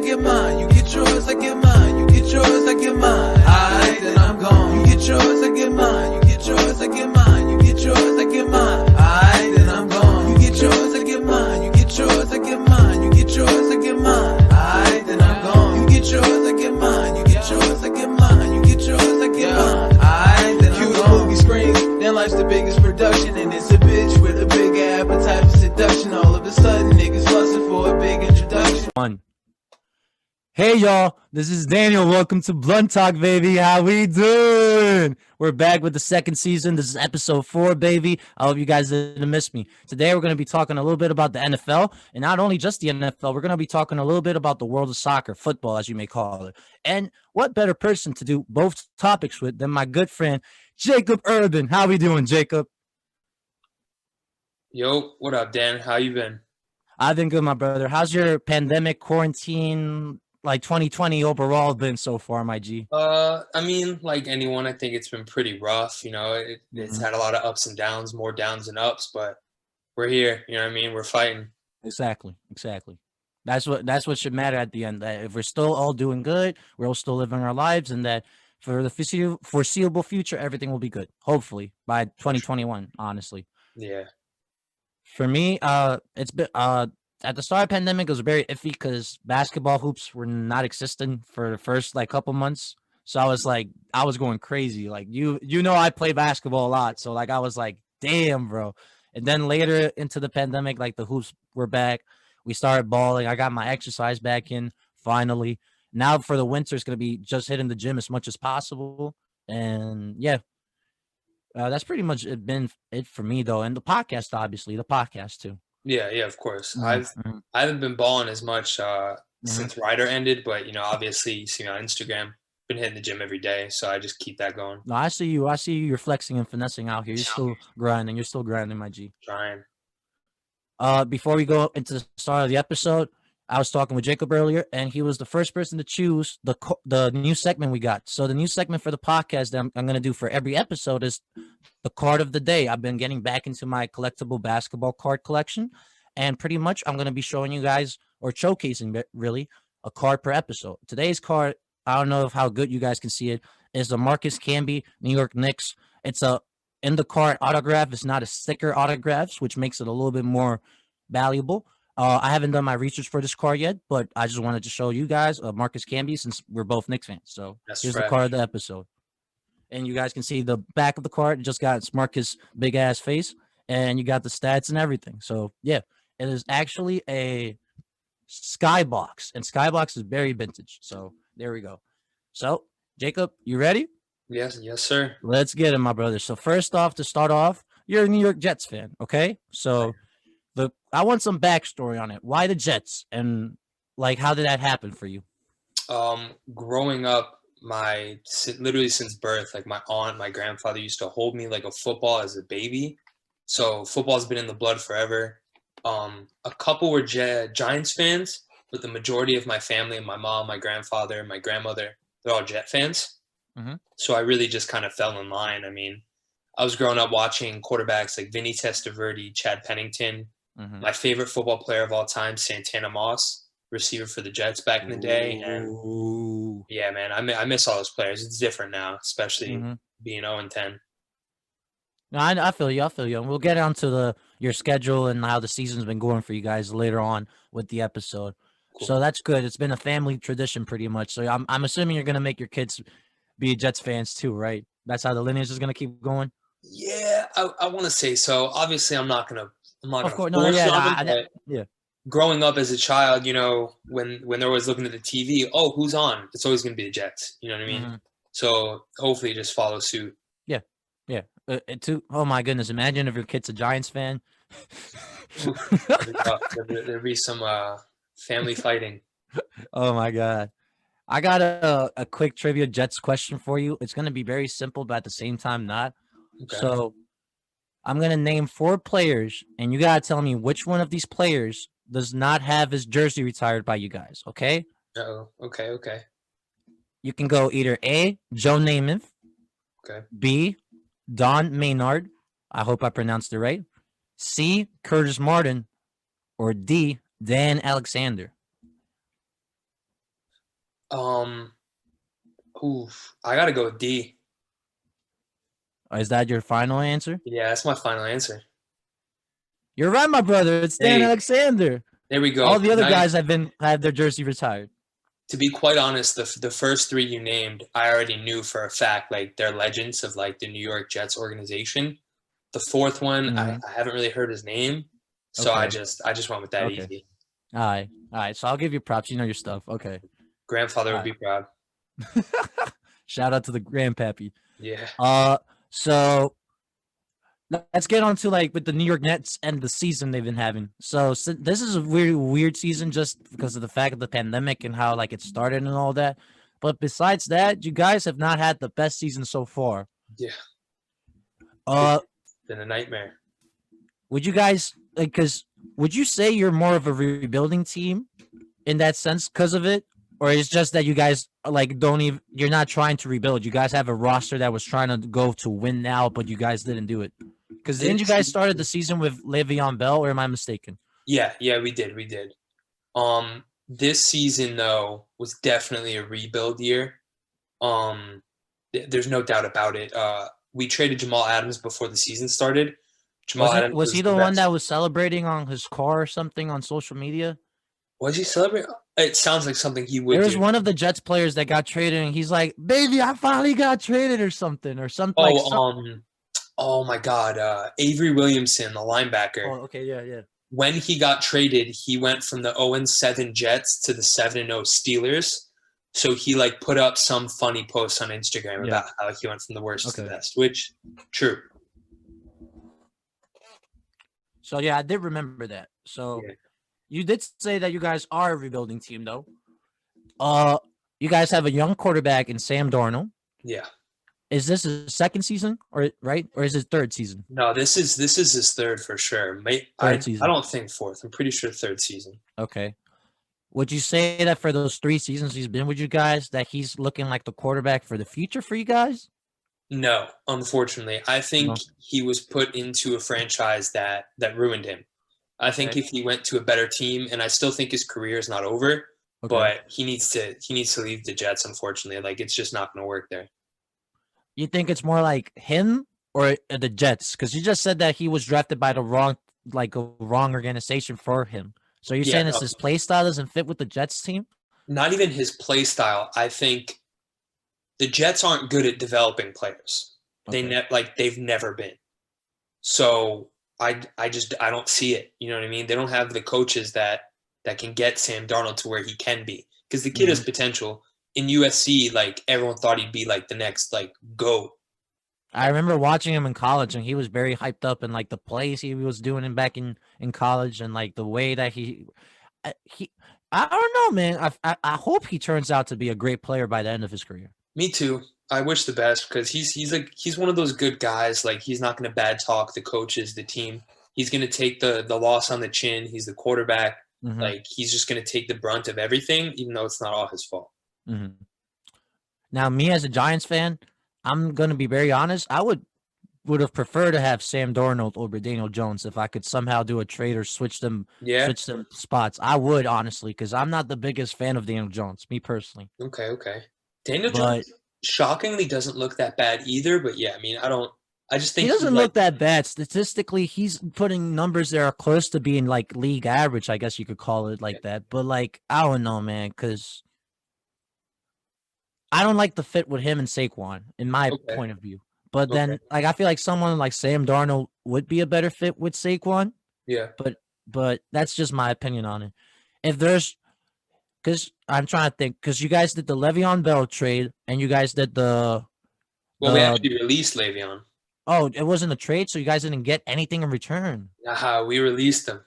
get mine. You get yours, I get mine. You get yours, I get mine. Aight, then I'm gone. You get yours, I get mine. You get yours, I get mine. You get yours, I get mine. Aight, then I'm gone. You get yours, I get mine. You get yours, I get mine. You get yours, I get mine. Aight, then I'm gone. You get yours, I get mine. You get yours, I get mine. You get yours, I get mine. Aight, then I'm gone. Movie screens, then life's the biggest production, and it's a bitch with a big appetite for seduction. All of a sudden, niggas fussing for a big introduction. Hey y'all, this is Daniel. Welcome to BluntTalk, baby. How we doing? We're back with the second season. This is episode 4, baby. I hope you guys didn't miss me. Today we're going to be talking a little bit about the NFL, and not only just the NFL, we're going to be talking a little bit about the world of soccer, football, as you may call it. And what better person to do both topics with than my good friend, Jacob Ervin. How we doing, Jacob? Yo, what up, Dan? How you been? I've been good, my brother. How's your pandemic quarantine, like 2020 overall been so far, my G? I mean, like anyone, I think it's been pretty rough. You know, it's had a lot of ups and downs, more downs than ups, but we're here. You know what I mean? We're fighting. Exactly. That's what should matter at the end. That if we're still all doing good, we're all still living our lives, and that for the foreseeable future, everything will be good. Hopefully by 2021. Honestly. Yeah. For me, it's been at the start of the pandemic, it was very iffy because basketball hoops were not existing for the first couple months. So I was going crazy. Like you know, I play basketball a lot, so I was like, damn, bro. And then later into the pandemic, the hoops were back. We started balling. I got my exercise back in finally. Now for the winter, it's gonna be just hitting the gym as much as possible. And yeah, that's pretty much been it for me though. And the podcast, obviously, the podcast too. Yeah, of course. I haven't been balling as much since Ryder ended, but obviously you see me on Instagram. Been hitting the gym every day, so I just keep that going. No, I see you. You're flexing and finessing out here. You're still grinding. You're still grinding, my G. Trying. Before we go into the start of the episode, I was talking with Jacob earlier, and he was the first person to choose the new segment we got. So the new segment for the podcast that I'm going to do for every episode is the card of the day. I've been getting back into my collectible basketball card collection, and pretty much I'm going to be showing you guys, or showcasing really, a card per episode. Today's card, I don't know how good you guys can see it, is the Marcus Camby New York Knicks. It's a in the card autograph. It's not a sticker autograph, which makes it a little bit more valuable. I haven't done my research for this card yet, but I just wanted to show you guys Marcus Camby since we're both Knicks fans. So here's the card of the episode. And you guys can see the back of the card. It just got Marcus' big-ass face, and you got the stats and everything. So, yeah, it is actually a Skybox, and Skybox is very vintage. So there we go. So, Jacob, you ready? Yes, sir. Let's get it, my brother. So first off, to start off, you're a New York Jets fan, okay? So I want some backstory on it. Why the Jets, and how did that happen for you? Growing up, literally since birth, my aunt, my grandfather used to hold me like a football as a baby. So football's been in the blood forever. A couple were Giants fans, but the majority of my family, my mom, my grandfather, my grandmother, they're all Jet fans. Mm-hmm. So I really just kind of fell in line. I mean, I was growing up watching quarterbacks like Vinny Testaverde, Chad Pennington. Mm-hmm. My favorite football player of all time, Santana Moss, receiver for the Jets back in the day. And yeah, man, I miss all those players. It's different now, especially being 0-10. No, I feel you. And we'll get onto your schedule and how the season's been going for you guys later on with the episode. Cool. So that's good. It's been a family tradition pretty much. So I'm assuming you're going to make your kids be Jets fans too, right? That's how the lineage is going to keep going? Yeah, I want to say so. Obviously, I'm not going to of course, yeah. Growing up as a child, when they're always looking at the TV, who's on? It's always going to be the Jets. You know what I mean? Mm-hmm. So hopefully just follow suit. Yeah. Oh my goodness. Imagine if your kid's a Giants fan. There'd be some family fighting. Oh my God. I got a quick trivia Jets question for you. It's going to be very simple, but at the same time not. Okay. So I'm going to name 4 players, and you got to tell me which one of these players does not have his jersey retired by you guys, okay? Uh-oh. Okay. You can go either A, Joe Namath. Okay. B, Don Maynard. I hope I pronounced it right. C, Curtis Martin. Or D, Dan Alexander. I gotta go with D. Is that your final answer? Yeah, that's my final answer. You're right, my brother. It's Dan Hey, Alexander. there we go. All the other Nice. guys have their jersey retired. To be quite honest, the first three you named, I already knew for a fact, like they're legends of like the New York Jets organization. The fourth one, I haven't really heard his name, so I Okay. just went with that Okay. easy. All right. So I'll give you props. You know your stuff. Okay. Grandfather would All be proud. Shout out to the grandpappy. Yeah. So let's get on to like with the New York Nets and the season they've been having. So this is a weird season just because of the fact of the pandemic and how like it started and all that. But besides that, you guys have not had the best season so far. Yeah. Been a nightmare. Would you guys would you say you're more of a rebuilding team in that sense because of it? Or it's just that you guys like you're not trying to rebuild. You guys have a roster that was trying to go to win now, but you guys didn't do it. Because didn't you guys started the season with Le'Veon Bell, or am I mistaken? Yeah, we did. This season though was definitely a rebuild year. There's no doubt about it. We traded Jamal Adams before the season started. Adams was he the one that was celebrating on his car or something on social media? Was he celebrating? It sounds like something he would do. There was one of the Jets players that got traded, and he's like, "Baby, I finally got traded," or something. Oh my God, Avery Williamson, the linebacker. Oh, okay, yeah. When he got traded, he went from the 0-7 Jets to the 7-0 Steelers. So he like put up some funny posts on Instagram about how he went from the worst to the best, which true. So yeah, I did remember that. So you did say that you guys are a rebuilding team, though. You guys have a young quarterback in Sam Darnold. Yeah. Is this his second season, or is his third season? No, this is his third for sure. I don't think fourth. I'm pretty sure third season. Okay. Would you say that for those 3 seasons he's been with you guys, that he's looking like the quarterback for the future for you guys? No, unfortunately. I think he was put into a franchise that ruined him. I think if he went to a better team, and I still think his career is not over, but he needs to leave the Jets, unfortunately. Like, it's just not going to work there. You think it's more like him or the Jets? Because you just said that he was drafted by the wrong organization for him. So you're saying his play style doesn't fit with the Jets team? Not even his play style. I think the Jets aren't good at developing players. They've never been. So I don't see it. You know what I mean? They don't have the coaches that can get Sam Darnold to where he can be, because the kid has potential. In USC, like everyone thought he'd be like the next like GOAT. I remember watching him in college, and he was very hyped up, and like the plays he was doing back in college, and like the way that he I don't know, man. I hope he turns out to be a great player by the end of his career. Me too. I wish the best, because he's one of those good guys. Like, he's not going to bad talk the coaches, the team. He's going to take the loss on the chin. He's the quarterback. Like, he's just going to take the brunt of everything, even though it's not all his fault. Now, me as a Giants fan, I'm going to be very honest. I would have preferred to have Sam Darnold over Daniel Jones if I could somehow do a trade or switch them spots. I would, honestly, because I'm not the biggest fan of Daniel Jones, me personally. Okay. Daniel Jones shockingly doesn't look that bad either, but yeah, I mean, I just think he doesn't look that bad. Statistically, he's putting numbers that are close to being like league average, I guess you could call it like that. But like, I don't know, man, because I don't like the fit with him and Saquon, in my point of view. But then, like, I feel like someone like Sam Darnold would be a better fit with Saquon. Yeah. But that's just my opinion on it. If there's, because I'm trying to think, because you guys did the Le'Veon Bell trade, and you guys did the. Well, we actually released Le'Veon. Oh, it wasn't a trade, so you guys didn't get anything in return. We released him.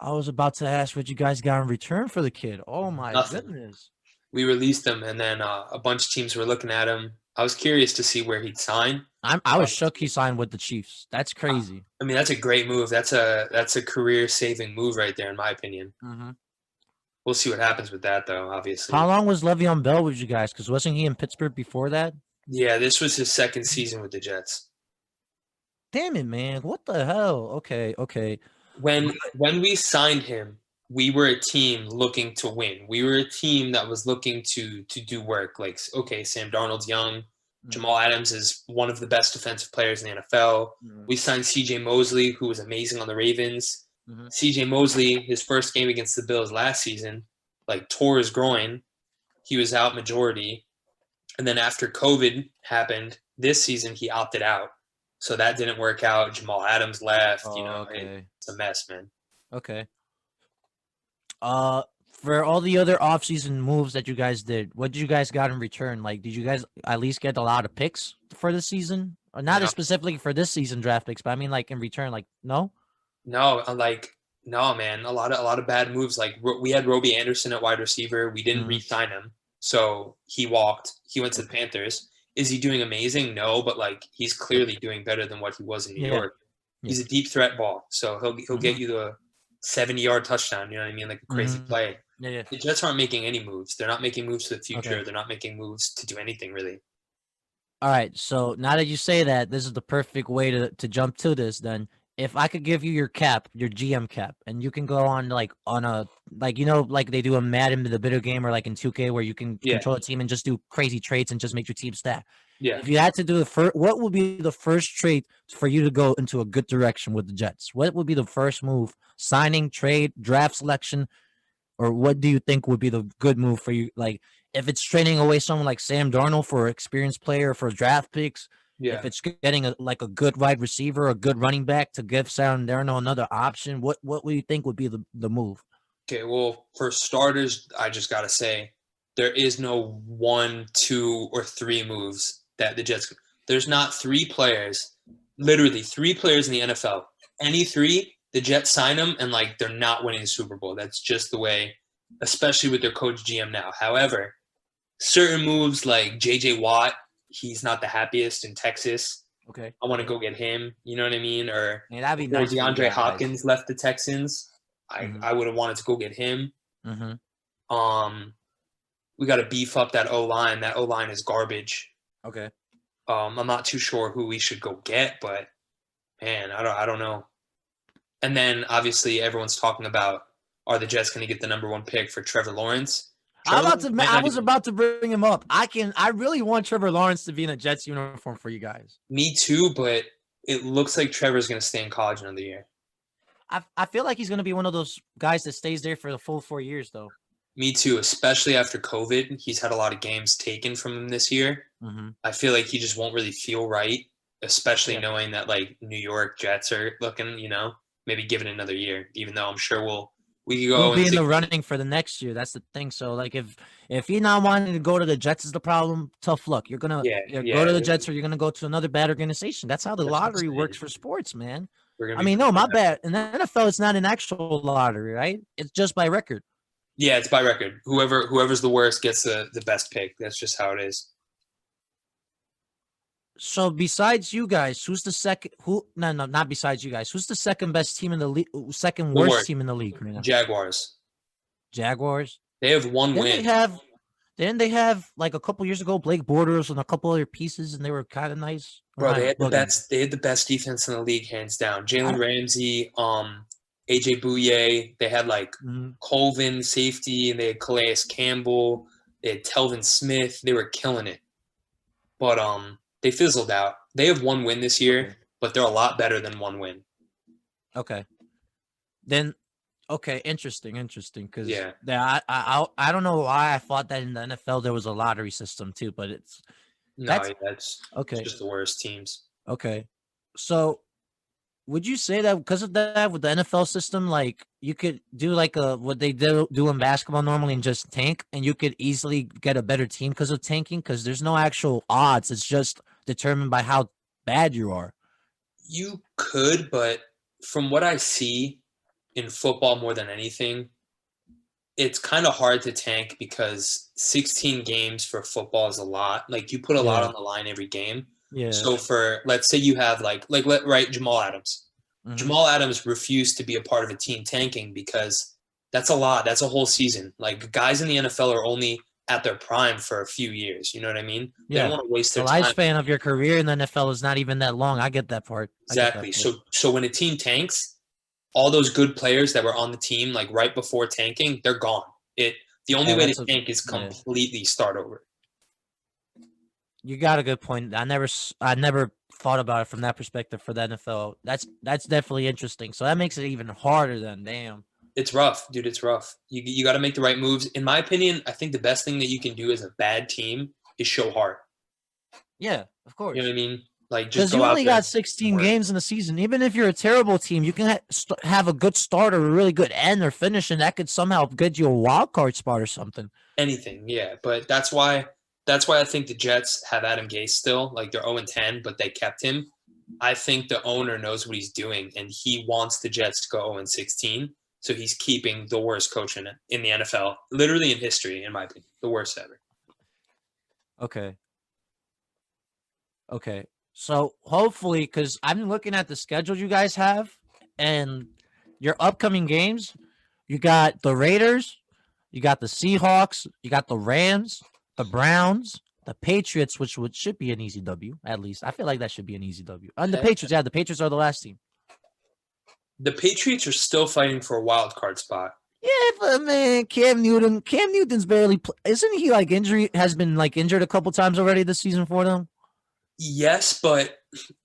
I was about to ask what you guys got in return for the kid. Oh my goodness. We released him, and then a bunch of teams were looking at him. I was curious to see where he'd sign. I was shook he signed with the Chiefs. That's crazy. I mean, that's a great move. That's a career-saving move right there, in my opinion. We'll see what happens with that, though, obviously. How long was Le'Veon Bell with you guys? Because wasn't he in Pittsburgh before that? Yeah, this was his second season with the Jets. Damn it, man. What the hell? Okay. When we signed him, we were a team looking to win. We were a team that was looking to do work. Like, okay, Sam Darnold's young. Jamal Adams is one of the best defensive players in the NFL. We signed C.J. Mosley, who was amazing on the Ravens. C.J. Mosley, his first game against the Bills last season, like tore his groin. He was out majority. And then after COVID happened this season, he opted out. So that didn't work out. Jamal Adams left. Okay. It's a mess, man. Okay. For all the other offseason moves that you guys did, what did you guys got in return? Like, did you guys at least get a lot of picks for this season? Or not specifically for this season draft picks, but I mean, like, in return, like, no? No, no, man. A lot of bad moves. Like, we had Robbie Anderson at wide receiver. We didn't re-sign him. So he walked. He went to the Panthers. Is he doing amazing? No, but, like, he's clearly doing better than what he was in New York. He's a deep threat ball. So he'll get you the 70-yard touchdown, you know what I mean? Like a crazy play. Yeah. The Jets aren't making any moves. They're not making moves to the future. Okay. They're not making moves to do anything, really. All right, so now that you say that, this is the perfect way to jump to this then. If I could give you your cap, your GM cap, and you can go on like they do a Madden, the bitter game, or like in 2K where you can control a team and just do crazy traits and just make your team stack. Yeah. If you had to do the first, what would be the first trait for you to go into a good direction with the Jets? What would be the first move? Signing, trade, draft selection, or what do you think would be the good move for you? Like, if it's trading away someone like Sam Darnold for an experienced player for draft picks, if it's getting a good wide receiver, a good running back to give Sam Darnold another option, what would you think would be the move? Okay, well, for starters, I just got to say there is no 1, 2, or 3 moves that the Jets – there's not 3 players, literally 3 players in the NFL. Any 3, the Jets sign them, and, like, they're not winning the Super Bowl. That's just the way, especially with their coach GM now. However, certain moves like J.J. Watt, he's not the happiest in Texas. Okay. I want to go get him. You know what I mean? Or that'd be nice. DeAndre Hopkins left the Texans. I would have wanted to go get him. We got to beef up that O-line. That O-line is garbage. Okay. I'm not too sure who we should go get, but man, I don't know. And then obviously everyone's talking about, are the Jets going to get the number 1 pick for Trevor Lawrence? I was about to bring him up. I really want Trevor Lawrence to be in a Jets uniform for you guys. Me too, but it looks like Trevor's going to stay in college another year. I feel like he's going to be one of those guys that stays there for the full 4 years, though. Me too, especially after COVID. He's had a lot of games taken from him this year. I feel like he just won't really feel right, especially knowing that, like, New York Jets are looking, maybe give it another year, even though I'm sure we could go. We'll be in the running for the next year. That's the thing. So, like, if you're not wanting to go to the Jets is the problem, tough luck. You're going to go to the Jets or you're going to go to another bad organization. That's how the lottery works for sports, man. My bad. In the NFL, it's not an actual lottery, right? It's just by record. Yeah, it's by record. Whoever's the worst gets the best pick. That's just how it is. So besides you guys, who's the second? Not besides you guys. Who's the second best team in the league? Second worst team in the league right now? Jaguars. They have 1 win. Didn't they have like a couple years ago Blake Bortles and a couple other pieces, and they were kind of nice. Bro, they had the best. They had the best defense in the league, hands down. Jalen Ramsey, AJ Bouye. They had like Colvin safety, and they had Calais Campbell. They had Telvin Smith. They were killing it, but they fizzled out. They have 1 win this year, but they're a lot better than 1 win. Okay. Then, interesting. Because I don't know why I thought that in the NFL there was a lottery system too, but that's just the worst teams. Okay. So, would you say that because of that with the NFL system, like you could do like what they do in basketball normally and just tank, and you could easily get a better team because of tanking? Because there's no actual odds; it's just determined by how bad you are. You could, but from what I see in football more than anything, it's kind of hard to tank because 16 games for football is a lot. Like, you put a lot on the line every game. Yeah. So let's say you have Jamal Adams. Jamal Adams refused to be a part of a team tanking because that's a lot. That's a whole season. Like, guys in the NFL are only at their prime for a few years. You know what I mean? They don't want to waste their time. The lifespan of your career in the NFL is not even that long. I get that part. Exactly. So when a team tanks, all those good players that were on the team like right before tanking, they're gone. The only way to tank is completely start over. You got a good point. I never thought about it from that perspective for the NFL. That's definitely interesting. So that makes it even harder then. Damn. It's rough, dude. It's rough. You got to make the right moves. In my opinion, I think the best thing that you can do as a bad team is show heart. Yeah, of course. You know what I mean? Like, just because you only got 16 games in the season. Even if you're a terrible team, you can have a good start or a really good end or finish, and that could somehow get you a wild card spot or something. Anything, yeah. But that's why I think the Jets have Adam Gase still. Like, they're 0-10, but they kept him. I think the owner knows what he's doing, and he wants the Jets to go 0-16. So he's keeping the worst coach in the NFL, literally in history, in my opinion, the worst ever. Okay. So hopefully, because I'm looking at the schedule you guys have and your upcoming games, you got the Raiders, you got the Seahawks, you got the Rams, the Browns, the Patriots, which should be an easy W, at least. I feel like that should be an easy W. And the Patriots are the last team. The Patriots are still fighting for a wild card spot. Yeah, but man, Cam Newton's barely isn't he has been injured a couple times already this season for them? Yes, but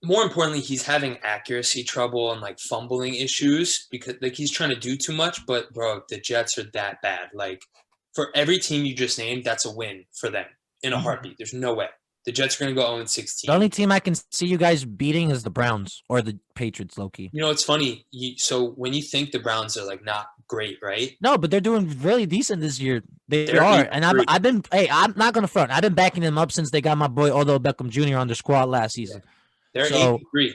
more importantly, he's having accuracy trouble and fumbling issues because he's trying to do too much. But bro, the Jets are that bad. For every team you just named, that's a win for them in a heartbeat. There's no way the Jets are going to go 0-16. The only team I can see you guys beating is the Browns or the Patriots, low-key. You know, it's funny. So when you think the Browns are not great, right? No, but they're doing really decent this year. They're are, and I'm not gonna front. I've been backing them up since they got my boy Odell Beckham Jr. on their squad last season. They're 8-3.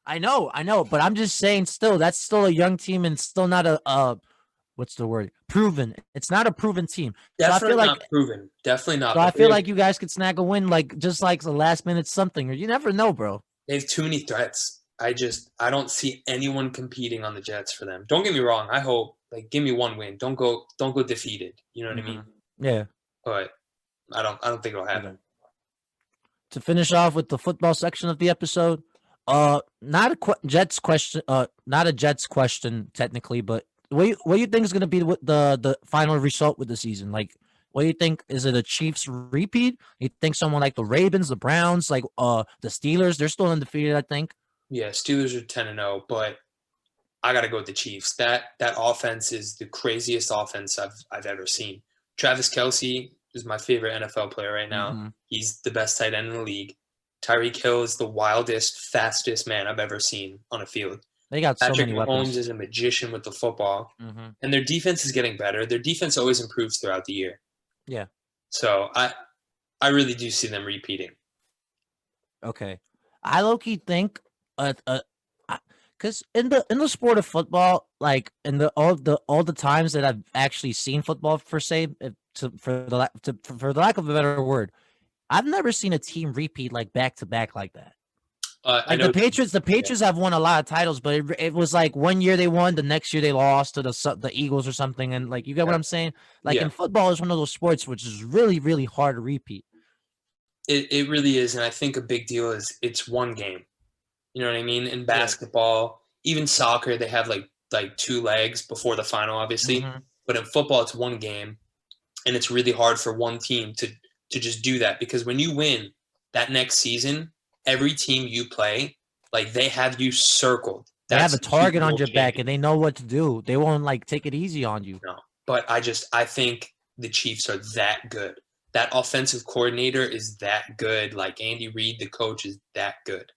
I know, but I'm just saying. Still, that's still a young team and still not a what's the word? Proven. It's not a proven team. Definitely not proven. Definitely not. So I feel like you guys could snag a win, just the last minute something, or you never know, bro. They have too many threats. I don't see anyone competing on the Jets for them. Don't get me wrong. I hope give me one win. Don't go defeated. You know what I mean? Yeah. But I don't think it'll happen. To finish off with the football section of the episode, not a Jets question technically, but what do you think is going to be the final result with the season? What do you think? Is it a Chiefs repeat? You think someone like the Ravens, the Browns, the Steelers? They're still undefeated, I think. Yeah, Steelers are 10-0, but I got to go with the Chiefs. That offense is the craziest offense I've ever seen. Travis Kelce is my favorite NFL player right now. Mm-hmm. He's the best tight end in the league. Tyreek Hill is the wildest, fastest man I've ever seen on a field. They got Patrick so many Mahomes weapons. is a magician with the football, and their defense is getting better. Their defense always improves throughout the year. Yeah. So I really do see them repeating. Okay, I low-key think, because in the sport of football, all the times that I've actually seen football for the lack of a better word, I've never seen a team repeat back to back like that. The Patriots have won a lot of titles, but it was 1 year they won, the next year they lost to the Eagles or something, and you get what I'm saying? In football, is one of those sports which is really, really hard to repeat. It really is, and I think a big deal is it's one game. You know what I mean? In basketball, even soccer, they have two legs before the final, obviously. But in football, it's one game, and it's really hard for one team to just do that because when you win that next season, every team you play, they have you circled. They have a target on your back, and they know what to do. They won't take it easy on you. No, but I think the Chiefs are that good. That offensive coordinator is that good. Andy Reid, the coach, is that good.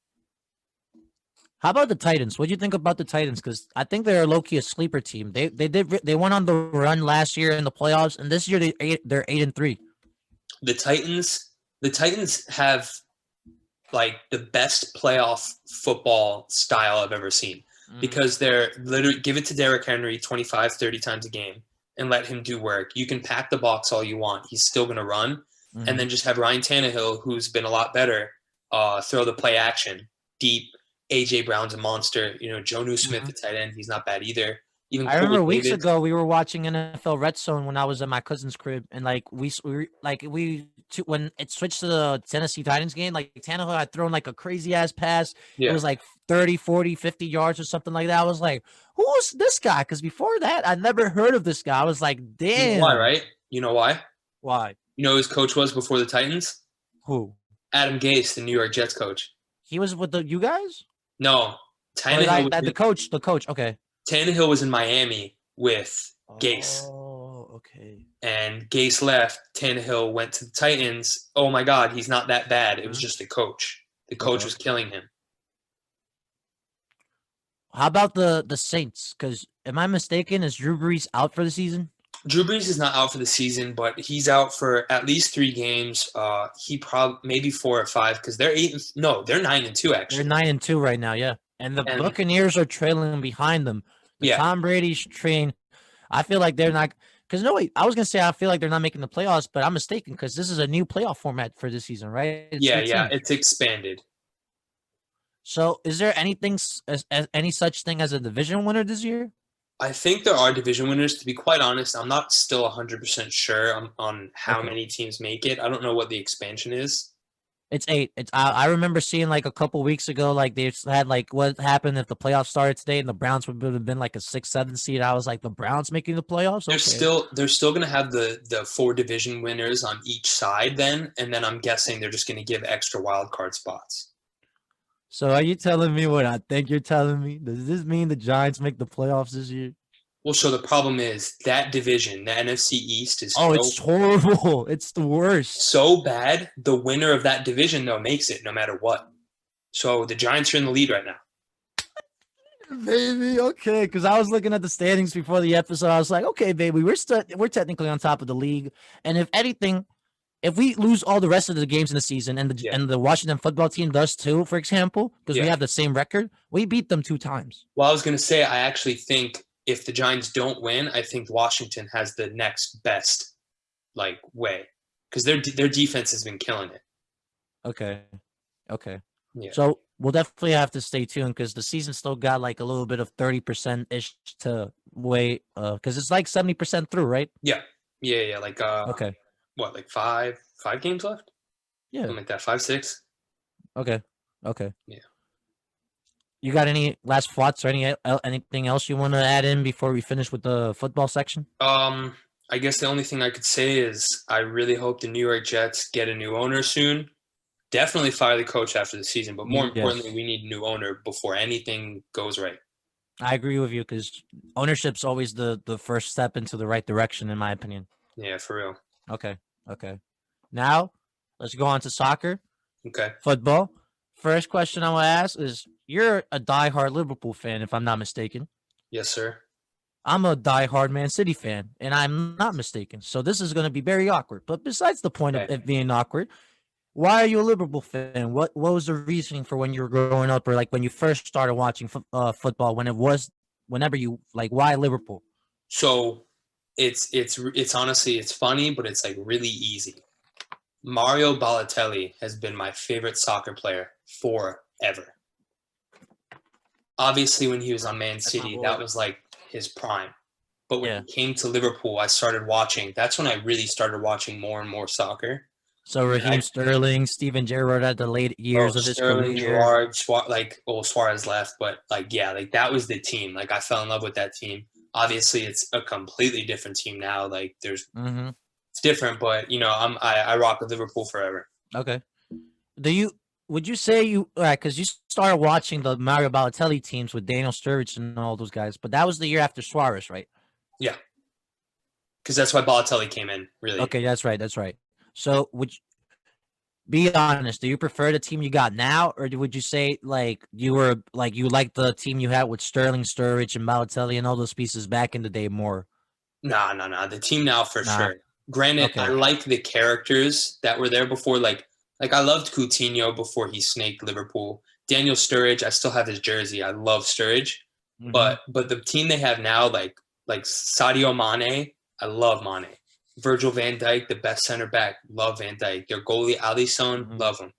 How about the Titans? What do you think about the Titans? Because I think they're low-key a sleeper team. They went on the run last year in the playoffs, and this year they're 8-3. The Titans have the best playoff football style I've ever seen because they're literally give it to Derrick Henry 25, 30 times a game and let him do work. You can pack the box all you want. He's still going to run. And then just have Ryan Tannehill, who's been a lot better, throw the play action deep. A.J. Brown's a monster. Jonnu Smith, the tight end, he's not bad either. Even I remember Corey weeks Davis. ago we were watching NFL Red Zone when I was at my cousin's crib, and like when it switched to the Tennessee Titans game, like Tannehill had thrown like a crazy ass pass. It Yeah. was like 30, 40, 50 yards or something like that. I was like, who's this guy? Because before that, I never heard of this guy. I was like, You know damn. why, right? You know why? Why? You know who his coach was before the Titans? Who? Adam Gase, the New York Jets coach. He was with you guys? No, Or Tannehill, like, the coach. The coach. Okay. Tannehill was in Miami with Gase. Oh, okay. And Gase left. Tannehill went to the Titans. Oh my God, he's not that bad. It was just the coach. The coach was killing him. How about the Saints? Because am I mistaken? Is Drew Brees out for the season? Drew Brees is not out for the season, but he's out for at least 3 games. He probably maybe 4 or 5 because they're 9-2 actually. They're 9-2 right now, yeah. And the Buccaneers are trailing behind them. Tom Brady's train. I feel like they're not. Because I was gonna say I feel like they're not making the playoffs, but I'm mistaken because this is a new playoff format for this season, right? It's expanded. So, is there anything as any such thing as a division winner this year? I think there are division winners. To be quite honest, I'm not still 100% sure on how many teams make it. I don't know what the expansion is. It's 8. I remember seeing like a couple weeks ago, like they had like what happened if the playoffs started today and the Browns would have been like a 6-7 seed. I was like, the Browns making the playoffs. They're still going to have the 4 division winners on each side then, and then I'm guessing they're just going to give extra wild card spots. So are you telling me what I think you're telling me? Does this mean the Giants make the playoffs this year? Well, so the problem is that division, the NFC East, is it's horrible. It's the worst. So bad. The winner of that division, though, makes it no matter what. So the Giants are in the lead right now. Baby, okay. Because I was looking at the standings before the episode. I was like, okay, baby, we're technically on top of the league. And if anything, if we lose all the rest of the games in the season and the Washington football team does too, for example, because we have the same record, we beat them 2 times. Well, I was going to say, I actually think if the Giants don't win, I think Washington has the next best way because their defense has been killing it. Okay. Yeah. So we'll definitely have to stay tuned because the season still got like a little bit of 30% ish to wait. Because it's like 70% through, right? Yeah. Like okay. What, like 5 games left? Yeah. Something like that. 5, 6. Okay. Yeah. You got any last thoughts or anything else you want to add in before we finish with the football section? I guess the only thing I could say is I really hope the New York Jets get a new owner soon. Definitely fire the coach after the season, but more importantly, we need a new owner before anything goes right. I agree with you because ownership's always the first step into the right direction, in my opinion. Yeah, for real. Okay. Now, let's go on to soccer. Okay. Football. First question I want to ask is, you're a diehard Liverpool fan, if I'm not mistaken. Yes, sir. I'm a diehard Man City fan, and I'm not mistaken. So this is going to be very awkward. But besides the point of it being awkward, why are you a Liverpool fan? What was the reasoning for when you were growing up, or like when you first started watching football? Whenever you why Liverpool? So it's honestly, it's funny, but it's like really easy. Mario Balotelli has been my favorite soccer player forever. Obviously, when he was on Man City, that was like his prime. But when he came to Liverpool, I started watching. That's when I really started watching more and more soccer. So Raheem Sterling, Steven Gerrard at the late years of his career. Gerrard, Suarez left, but that was the team. Like I fell in love with that team. Obviously, it's a completely different team now. Like there's, it's different, but I rock with Liverpool forever. Okay. Would you say because you started watching the Mario Balotelli teams with Daniel Sturridge and all those guys, but that was the year after Suarez, right? Yeah. Because that's why Balotelli came in, really. Okay, that's right. So would you be honest? Do you prefer the team you got now, or would you say you like the team you had with Sterling, Sturridge, and Balotelli and all those pieces back in the day more? No. The team now for sure. Granted, I like the characters that were there before. Like I loved Coutinho before he snaked Liverpool. Daniel Sturridge, I still have his jersey. I love Sturridge, but the team they have now, like Sadio Mane, I love Mane. Virgil van Dijk, the best center back, love Van Dijk. Their goalie Alisson, love him.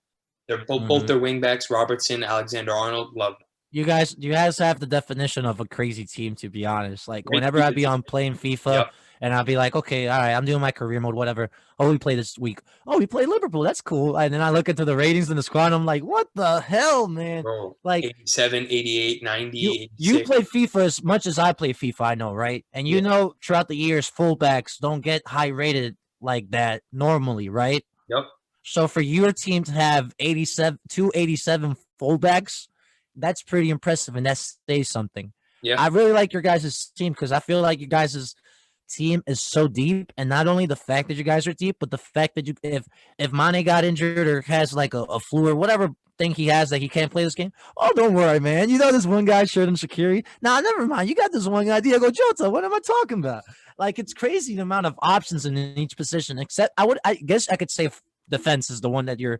They're both their wing backs, Robertson, Alexander-Arnold, love them. You guys have the definition of a crazy team, to be honest. Like, Great whenever I'd be team. on playing FIFA Yep. and I'd be like, okay, all right, I'm doing my career mode, whatever. Oh, we play this week. Oh, we play Liverpool. That's cool. And then I look into the ratings in the squad and I'm like, what the hell, man? Bro, Like, 87, 88, 90, you 86. play FIFA as much as I play FIFA, I know, right? And you Yeah. know throughout the years, fullbacks don't get high rated like that normally, right? Yep. So for your team to have 87 fullbacks, that's pretty impressive, and that says something. Yeah. I really like your guys' team because I feel like you guys' team is so deep, and not only the fact that you guys are deep, but the fact that if Mane got injured or has like a flu or whatever thing he has that he can't play this game, oh, don't worry, man. You know this one guy, Sheridan Shaqiri. Nah, never mind. You got this one guy, Diego Jota. What am I talking about? Like, it's crazy the amount of options in each position. Except I guess I could say defense is the one that your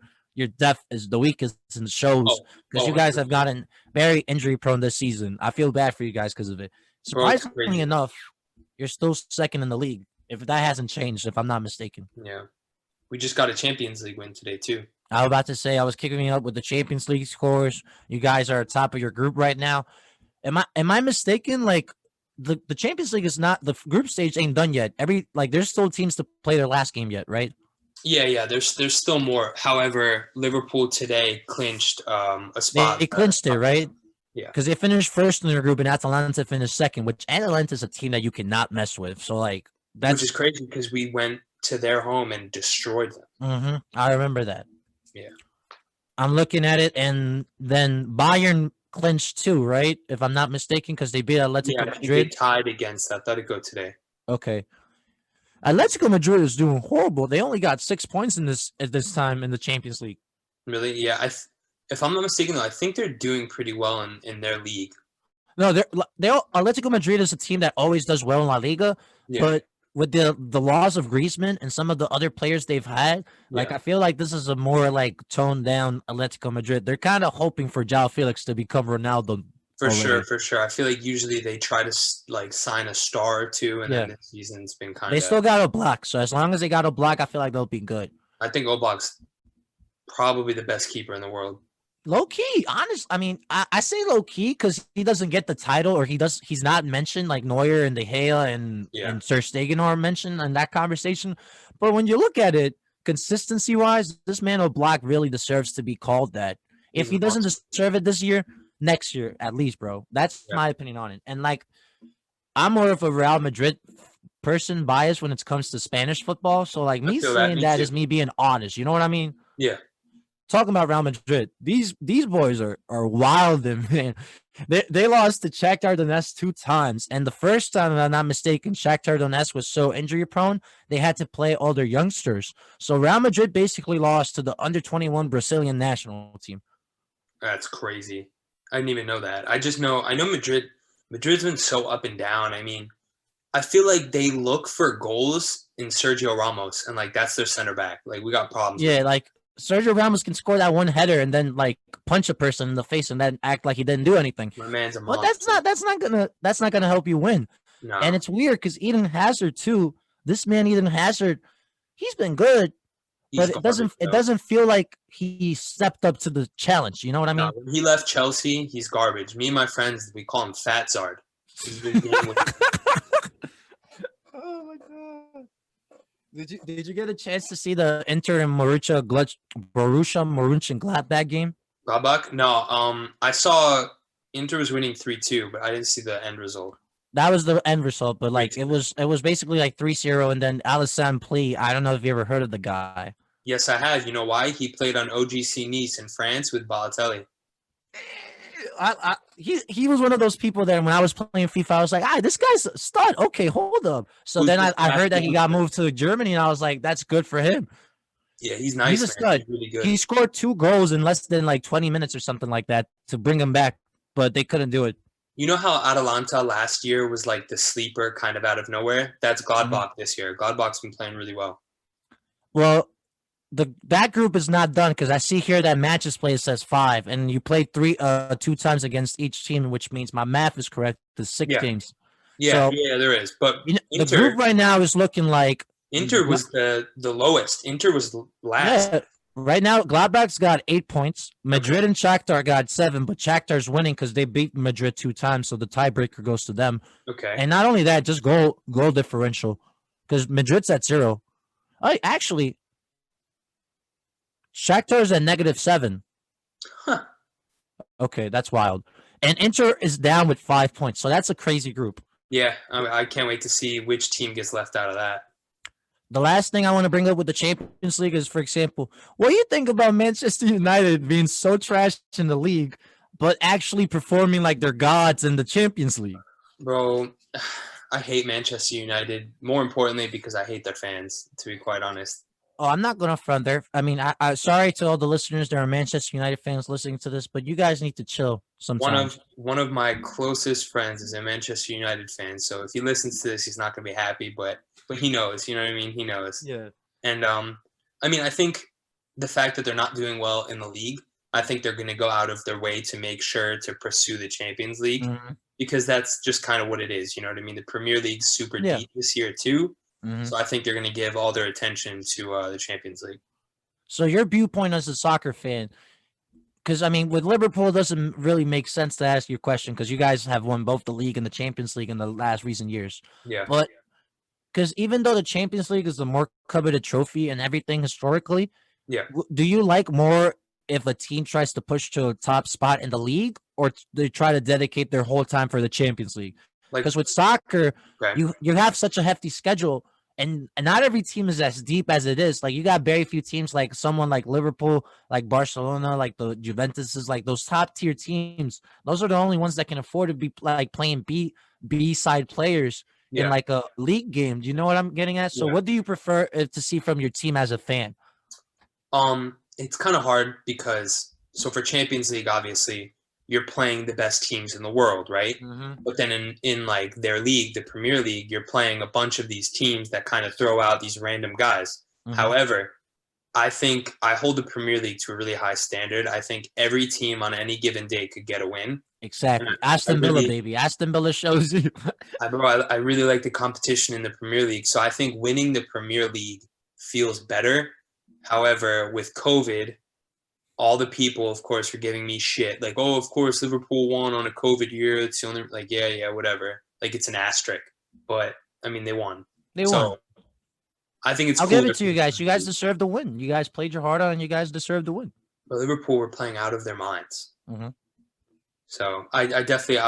depth is the weakest and shows because you guys have gotten very injury prone this season. I feel bad for you guys because of it. Surprisingly enough, you're still second in the league. If that hasn't changed, if I'm not mistaken. Yeah. We just got a Champions League win today too. I was about to say I was kicking me up with the Champions League scores. You guys are top of your group right now. Am I mistaken? Like the Champions League is not, the group stage ain't done yet. There's still teams to play their last game yet, right? Yeah. There's still more. However, Liverpool today clinched a spot. They clinched it, right? Yeah. Because they finished first in their group and Atalanta finished second, which Atalanta is a team that you cannot mess with. So like which is crazy because we went to their home and destroyed them. Mm-hmm. I remember that. Yeah. I'm looking at it, and then Bayern clinched too, right? If I'm not mistaken, because they beat Atletico Madrid. They tied against Atletico today. Okay. Atletico Madrid is doing horrible. They only got 6 points at this time in the Champions League. Really? Yeah. If I'm not mistaken, though, I think they're doing pretty well in their league. No, Atletico Madrid is a team that always does well in La Liga, but with the loss of Griezmann and some of the other players they've had, I feel like this is a more like toned down Atletico Madrid. They're kind of hoping for João Felix to become Ronaldo. For sure. I feel like usually they try to like sign a star or two, and then this season's been kind of. They still got Oblak, so as long as they got Oblak, I feel like they'll be good. I think Oblak's probably the best keeper in the world. Low key, honest. I mean, I say low key because he doesn't get the title, or he's not mentioned like Neuer and De Gea and Ter Stegen are mentioned in that conversation. But when you look at it, consistency wise, this man Oblak really deserves to be called that. If he doesn't deserve it this year, next year at least, bro. That's my opinion on it. And like, I'm more of a Real Madrid person, biased when it comes to Spanish football. So like me saying that is me being honest. You know what I mean? Yeah. Talking about Real Madrid, these boys are wild, man. They lost to Shakhtar Donetsk 2 times, and the first time, if I'm not mistaken, Shakhtar Donetsk was so injury prone they had to play all their youngsters. So Real Madrid basically lost to the under-21 Brazilian national team. That's crazy. I didn't even know that. I know Madrid. Madrid's been so up and down. I mean, I feel like they look for goals in Sergio Ramos, and like that's their center back. Like we got problems. Yeah, like Sergio Ramos can score that one header and then like punch a person in the face and then act like he didn't do anything. My man's a monster. But that's not gonna help you win. No. And it's weird because Eden Hazard too. This man Eden Hazard, he's been good, but it doesn't feel like he stepped up to the challenge. You know what I mean? No, when he left Chelsea, he's garbage. Me and my friends, we call him Fat Zard. Oh my god! Did you get a chance to see the Inter and Borussia Mönchengladbach game? Gladbach? No. I saw Inter was winning 3-2, but I didn't see the end result. That was the end result, but like it was basically like 3-0, and then Alassane Plie. I don't know if you ever heard of the guy. Yes, I have. You know why? He played on OGC Nice in France with Balotelli. He was one of those people that when I was playing FIFA, I was like, this guy's a stud. Okay, hold up. So then I heard that he got moved to Germany, and I was like, that's good for him. Yeah, he's nice. He's a stud. He's really good. He scored 2 goals in less than like 20 minutes or something like that to bring him back, but they couldn't do it. You know how Atalanta last year was like the sleeper kind of out of nowhere? That's Gladbach this year. Gladbach's been playing really well. Well, that group is not done because I see here that matches played says 5, and you played 2 times against each team, which means my math is correct. There's 6 games. Yeah, there is. But the group right now is looking like Inter was the lowest. Inter was last. Yeah, Right now, Gladbach's got 8 points. Madrid and Shakhtar got 7, but Shakhtar's winning because they beat Madrid 2 times, so the tiebreaker goes to them. Okay. And not only that, just goal differential because Madrid's at 0. Actually, Shakhtar's at -7. Huh. Okay, that's wild. And Inter is down with 5 points, so that's a crazy group. Yeah, I can't wait to see which team gets left out of that. The last thing I want to bring up with the Champions League is, for example, what do you think about Manchester United being so trash in the league, but actually performing like they're gods in the Champions League? Bro, I hate Manchester United. More importantly, because I hate their fans, to be quite honest. Oh, I'm not going to front there. I mean, I sorry to all the listeners that are Manchester United fans listening to this, but you guys need to chill sometimes. One of my closest friends is a Manchester United fan, so if he listens to this, he's not going to be happy, but he knows, you know what I mean? He knows. Yeah. And, I mean, I think the fact that they're not doing well in the league, I think they're going to go out of their way to make sure to pursue the Champions League because that's just kind of what it is, you know what I mean? The Premier League's super deep this year, too. So I think they're going to give all their attention to the Champions League. So your viewpoint as a soccer fan, because, I mean, with Liverpool, it doesn't really make sense to ask your question because you guys have won both the league and the Champions League in the last recent years. Yeah. But because even though the Champions League is the more coveted trophy and everything historically, do you like more if a team tries to push to a top spot in the league or they try to dedicate their whole time for the Champions League? Because with soccer, you have such a hefty schedule, and not every team is as deep as it is. Like, you got very few teams, like someone like Liverpool, like Barcelona, like the Juventuses, like those top tier teams. Those are the only ones that can afford to be like playing B side players in like a league game. Do you know what I'm getting at? So what do you prefer to see from your team as a fan? It's kind of hard because for Champions League, obviously, you're playing the best teams in the world, right? But then in like their league, the Premier League, you're playing a bunch of these teams that kind of throw out these random guys. However, I think I hold the Premier League to a really high standard. I think every team on any given day could get a win. Exactly. Aston Villa, baby. Aston Villa shows you. I really like the competition in the Premier League. So I think winning the Premier League feels better. However, with COVID, all the people, of course, were giving me shit. Like, oh, of course, Liverpool won on a COVID year. It's the only, like, yeah, whatever. Like, it's an asterisk. But, I mean, they won. They won. I think it's I'll give it to you guys. You guys deserve the win. You guys played your heart out, and you guys deserve the win. But Liverpool were playing out of their minds. So, I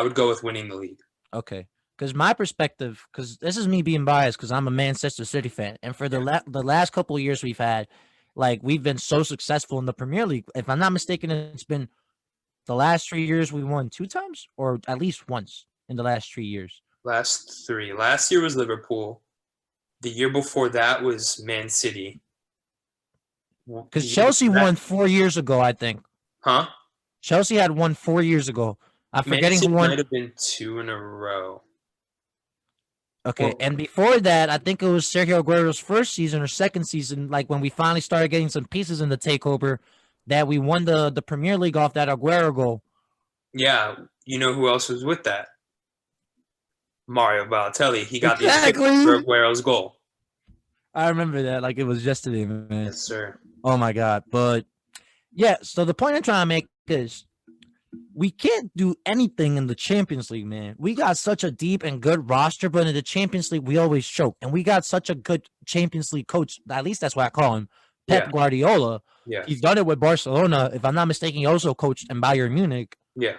would go with winning the league. Okay. Because my perspective, because this is me being biased, because I'm a Manchester City fan. And for the last couple of years we've had, like, we've been so successful in the Premier League. If I'm not mistaken, it's been the last 3 years we won 2 times or at least once in the last 3 years. Last 3. Last year was Liverpool. The year before that was Man City. Because Chelsea won 4 years ago, I think. Huh? Chelsea had won 4 years ago. I'm forgetting who won. Might have been 2 in a row. Okay, and before that, I think it was Sergio Aguero's first season or second season, like when we finally started getting some pieces in the takeover, that we won the Premier League off that Aguero goal. Yeah, you know who else was with that? Mario Balotelli. He got the Exactly. assist for Aguero's goal. I remember that like it was yesterday, man. Yes, sir. Oh, my God. But, yeah, so the point I'm trying to make is we can't do anything in the Champions League, man. We got such a deep and good roster, but in the Champions League, we always choke. And we got such a good Champions League coach. At least that's what I call him, Pep Guardiola. Yeah. He's done it with Barcelona. If I'm not mistaken, he also coached in Bayern Munich. Yeah.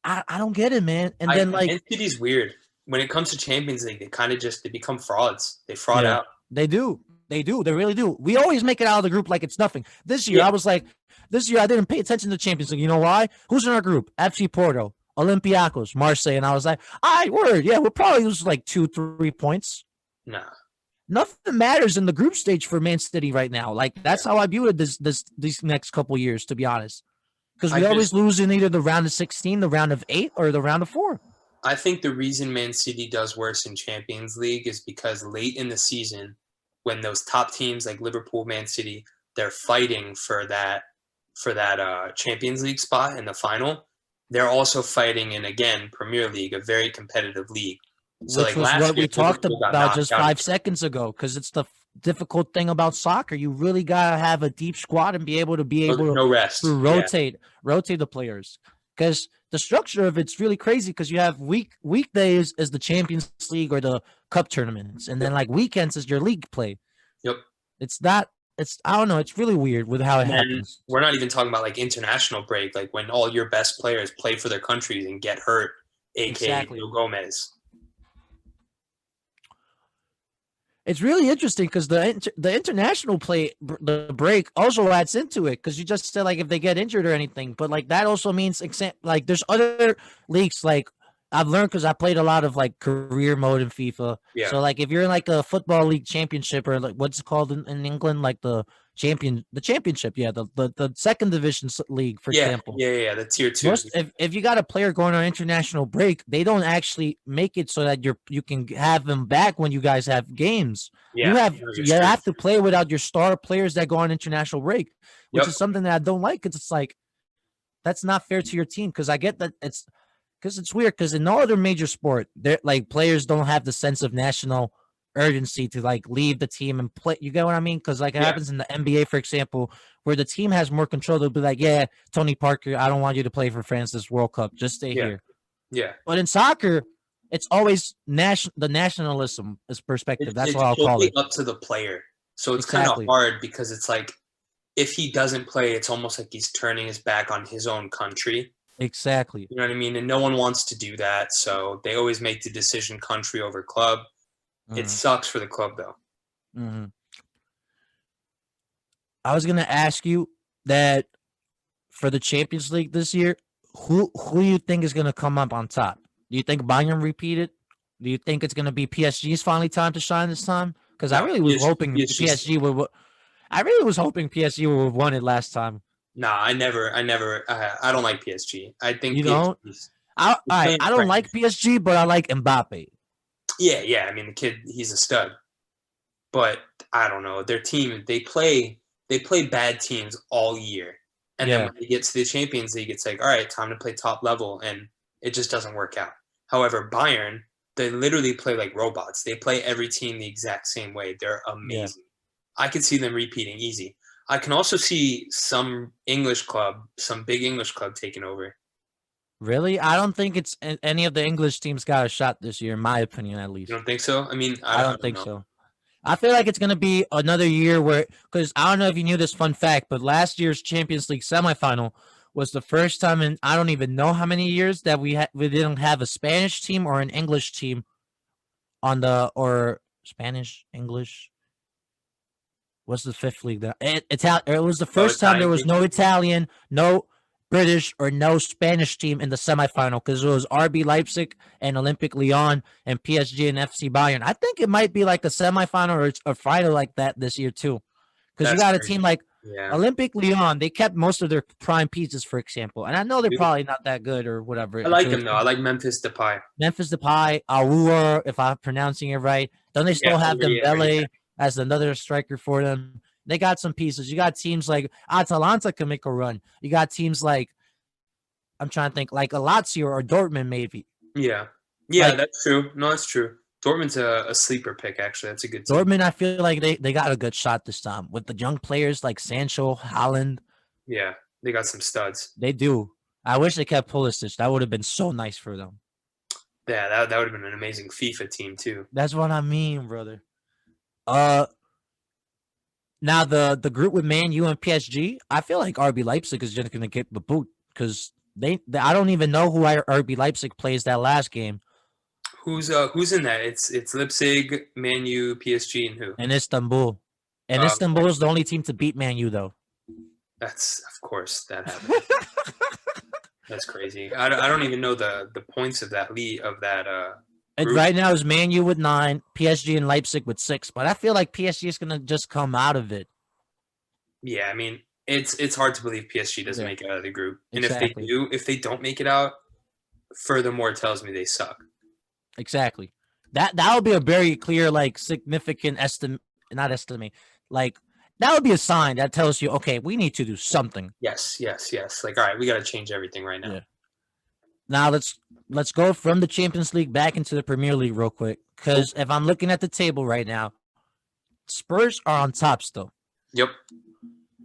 I don't get it, man. And then, like, Man City's weird. When it comes to Champions League, they become frauds. They fraud out. They do. They really do. We always make it out of the group like it's nothing. This year, I was like, I didn't pay attention to Champions League. You know why? Who's in our group? FC Porto, Olympiacos, Marseille. And I was like, word. Yeah, we'll probably lose like 2-3 points. Nah. Nothing matters in the group stage for Man City right now. Like, that's how I view it these next couple years, to be honest. Because we always lose in either the round of 16, the round of 8, or the round of 4. I think the reason Man City does worse in Champions League is because late in the season, when those top teams like Liverpool, Man City, they're fighting for that Champions League spot in the final, they're also fighting in, again, Premier League, a very competitive league. So, which was what we talked about just 5 seconds ago, because it's difficult thing about soccer. You really gotta have a deep squad and be able No rest. to rotate the players, because the structure of it's really crazy. Because you have weekdays is the Champions League or the cup tournaments, and then like weekends is your league play. Yep. It's not. It's I don't know. It's really weird with how it happens. We're not even talking about like international break, like when all your best players play for their countries and get hurt, aka Exactly. Gomez. It's really interesting because the international play, the break also adds into it, because you just said like if they get injured or anything, but like that also means like there's other leagues, like I've learned because I played a lot of like career mode in FIFA. Yeah. So like if you're in like a football league championship, or like what's it called in England, like the championship, the second division league, for example. Yeah, the tier 2. If you got a player going on international break, they don't actually make it so that you can have them back when you guys have games. Yeah, you have to play without your star players that go on international break, which is something that I don't like, because it's like that's not fair to your team. Because I get that it's weird, because in no other major sport, they're like players don't have the sense of national urgency to like leave the team and play. You get what I mean? Because like it happens in the NBA, for example, where the team has more control. They'll be like, yeah, Tony Parker, I don't want you to play for France this World Cup. Just stay here. Yeah. But in soccer, it's always the nationalism is perspective. That's what I'll call it. Up to the player. So it's kind of hard, because it's like if he doesn't play, it's almost like he's turning his back on his own country. Exactly. You know what I mean? And no one wants to do that. So they always make the decision country over club. It sucks for the club, though. Mm-hmm. I was gonna ask you that for the Champions League this year, who do you think is gonna come up on top? Do you think Bayern repeat it? Do you think it's gonna be PSG's finally time to shine this time? Because I really was hoping PSG would. I really was hoping PSG would have won it last time. Nah, I don't like PSG. I think you don't. I don't like PSG, but I like Mbappe. Yeah. I mean, the kid, he's a stud. But I don't know. Their team, they play bad teams all year. And then when they get to the Champions League, it's like, all right, time to play top level. And it just doesn't work out. However, Bayern, they literally play like robots. They play every team the exact same way. They're amazing. Yeah. I could see them repeating easy. I can also see some big English club taking over. Really? I don't think it's any of the English teams got a shot this year, in my opinion, at least. You don't think so? I mean, I don't think so. I feel like it's going to be another year where, because I don't know if you knew this fun fact, but last year's Champions League semifinal was the first time in I don't even know how many years that we didn't have a Spanish team or an English team or Spanish, English. What's the fifth league? It was the first time there was no Italian, no British, or no Spanish team in the semifinal, because it was RB Leipzig and Olympique Lyon and PSG and FC Bayern. I think it might be like a semifinal or a final like that this year too, because you got a team like Olympique Lyon. They kept most of their prime pieces, for example, and I know they're probably not that good or whatever. I like them though. I like Memphis Depay, Aouar, if I'm pronouncing it right. Don't they still have Dembele as another striker for them? They got some pieces. You got teams like Atalanta can make a run. You got teams like, I'm trying to think, like a Lazio or Dortmund maybe. Yeah, that's true. No, that's true. Dortmund's a sleeper pick, actually. That's a good team. Dortmund, I feel like they got a good shot this time with the young players like Sancho, Haaland. Yeah, they got some studs. They do. I wish they kept Pulisic. That would have been so nice for them. Yeah, that would have been an amazing FIFA team too. That's what I mean, brother. Now the group with Man U and PSG, I feel like RB Leipzig is just gonna get the boot, because they I don't even know who RB Leipzig plays that last game. Who's in that? It's Leipzig, Man U, PSG, and who? And Istanbul. And Istanbul is the only team to beat Man U though. That's of course that happened. That's crazy. I don't even know the points of that lead of that. And right now is Man U with 9, PSG and Leipzig with 6. But I feel like PSG is gonna just come out of it. Yeah, I mean it's hard to believe PSG doesn't make it out of the group, and Exactly. if they don't make it out, furthermore tells me they suck. Exactly. That would be a very clear, like, significant like that would be a sign that tells you, okay, we need to do something. Yes. Like, all right, we got to change everything right now. Yeah. Now let's go from the Champions League back into the Premier League real quick, because if I'm looking at the table right now, Spurs are on top still. Yep.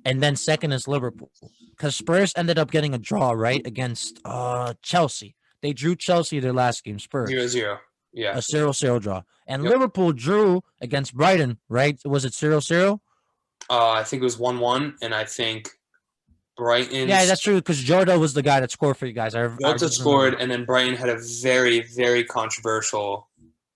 And then second is Liverpool. Because Spurs ended up getting a draw, right, against Chelsea. They drew Chelsea their last game, Spurs. 0-0. Yeah. A 0-0 draw. And Yep. Liverpool drew against Brighton, right? Was it 0-0? I think it was 1-1, and I think Brighton. Yeah, that's true, because Jota was the guy that scored for you guys. Jota scored, and then Brighton had a very, very controversial